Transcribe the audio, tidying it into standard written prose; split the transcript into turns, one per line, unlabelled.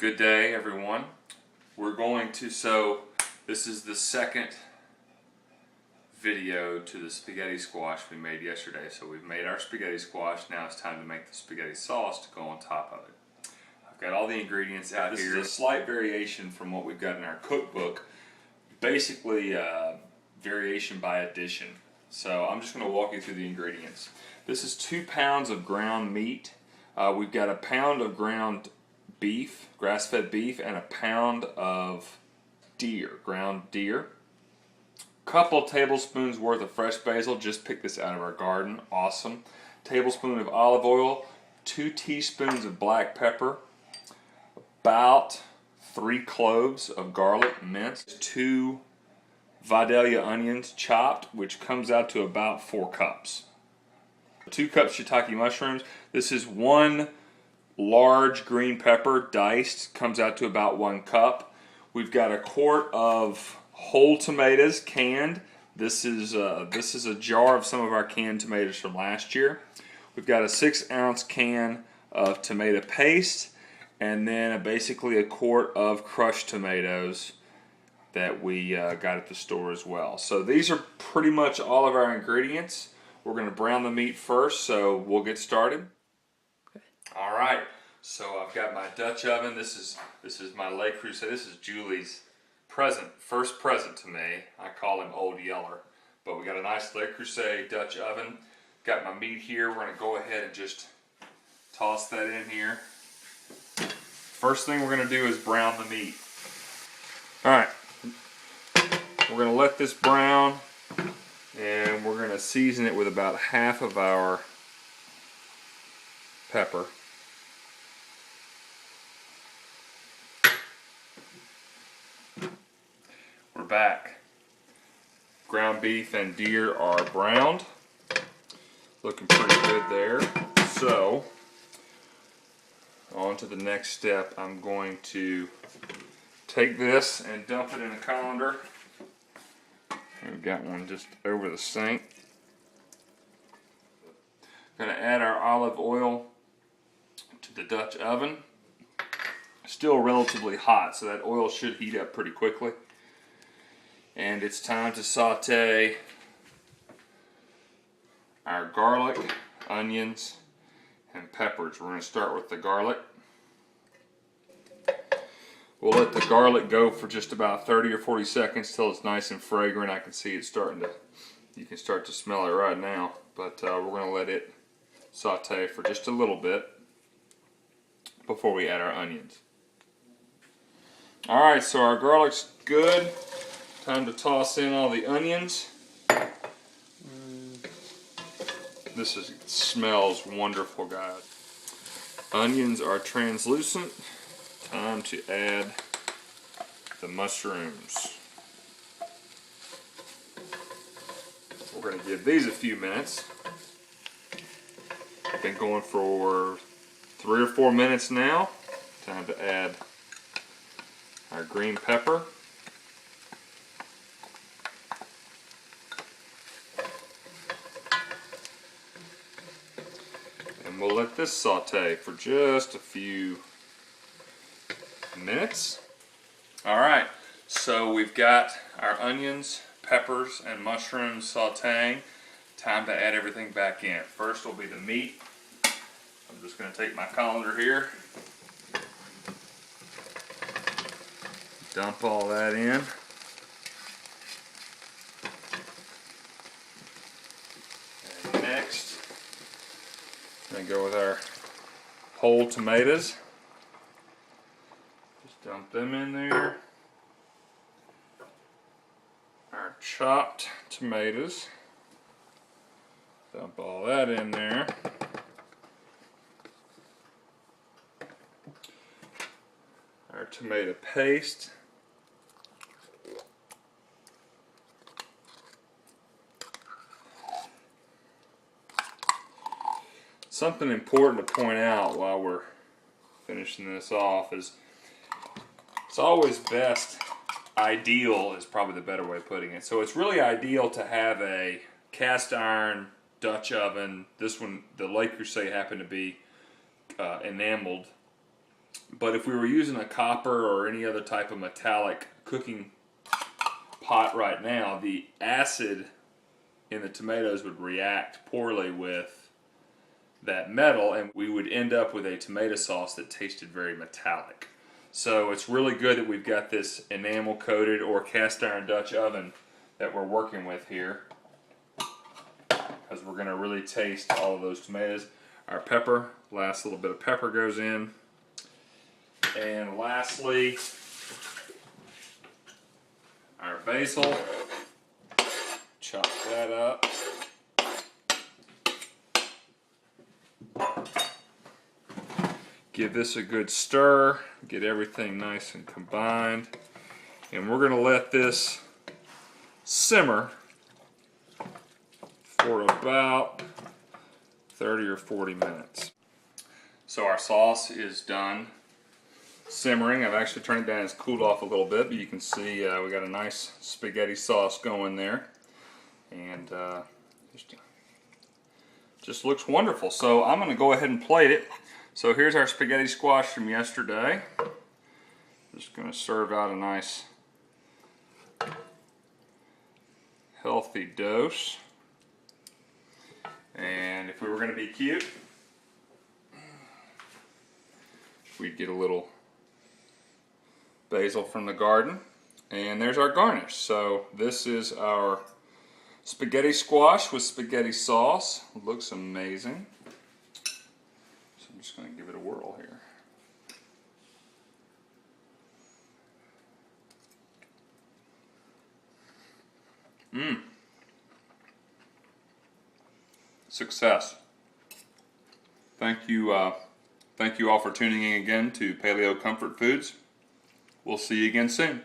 Good day, everyone. This is the second video to the spaghetti squash we made yesterday. So we've made our spaghetti squash. Now it's time to make the spaghetti sauce to go on top of it. I've got all the ingredients out here. This is a slight variation from what we've got in our cookbook. Basically, variation by addition. So I'm just going to walk you through the ingredients. This is 2 pounds of ground meat. We've got a pound of ground beef, grass-fed beef, and a pound of ground deer. Couple tablespoons worth of fresh basil, just picked this out of our garden, awesome. Tablespoon of olive oil, 2 teaspoons of black pepper, about 3 cloves of garlic minced, 2 Vidalia onions chopped, which comes out to about 4 cups. 2 cups shiitake mushrooms. This is 1 large green pepper diced, comes out to about 1 cup. We've got a quart of whole tomatoes canned. This is a jar of some of our canned tomatoes from last year. We've got a 6-ounce can of tomato paste, and then basically a quart of crushed tomatoes that we got at the store as well. So these are pretty much all of our ingredients. We're going to brown the meat first, so we'll get started. All right, so I've got my Dutch oven. This is my Le Creuset. This is Julie's first present to me. I call him Old Yeller. But we got a nice Le Creuset Dutch oven. Got my meat here. We're going to go ahead and just toss that in here. First thing we're going to do is brown the meat. All right, we're going to let this brown, and we're going to season it with about half of our pepper. We're back. Ground beef and deer are browned. Looking pretty good there. So, on to the next step. I'm going to take this and dump it in a colander. We've got one just over the sink. Going to add our olive oil to the Dutch oven. Still relatively hot, so that oil should heat up pretty quickly. And it's time to saute our garlic, onions, and peppers. We're going to start with the garlic. We'll let the garlic go for just about 30 or 40 seconds till it's nice and fragrant. I can see it starting to, you can start to smell it right now. But we're going to let it saute for just a little bit before we add our onions. Alright, so our garlic's good. Time to toss in all the onions. Smells wonderful, guys. Onions are translucent. Time to add the mushrooms. We're going to give these a few minutes. I've been going for 3 or 4 minutes now. Time to add our green pepper. And we'll let this saute for just a few minutes. Alright, so we've got our onions, peppers, and mushrooms sauteing. Time to add everything back in. First will be the meat. I'm just going to take my colander here. Dump all that in. And next, I'm going to go with our whole tomatoes. Just dump them in there. Our chopped tomatoes. Dump all that in there. Our tomato paste. Something important to point out while we're finishing this off is it's always best, ideal is probably the better way of putting it. So it's really ideal to have a cast iron Dutch oven. This one, the Le Creuset, happened to be enameled But if we were using a copper or any other type of metallic cooking pot right now, the acid in the tomatoes would react poorly with that metal, and we would end up with a tomato sauce that tasted very metallic. So it's really good that we've got this enamel coated or cast iron Dutch oven that we're working with here, because we're going to really taste all of those tomatoes. Our pepper, last little bit of pepper goes in. And lastly, our basil. Chop that up. Give this a good stir, get everything nice and combined. And we're going to let this simmer for about 30 or 40 minutes. So our sauce is done simmering. I've actually turned it down, it's cooled off a little bit, but you can see we got a nice spaghetti sauce going there. And just looks wonderful. So I'm going to go ahead and plate it. So here's our spaghetti squash from yesterday. Just going to serve out a nice healthy dose. And if we were going to be cute, we'd get a little basil from the garden. And there's our garnish. So this is our spaghetti squash with spaghetti sauce. Looks amazing. So I'm just going to give it a whirl here. Success. Thank you all for tuning in again to Paleo Comfort Foods. We'll see you again soon.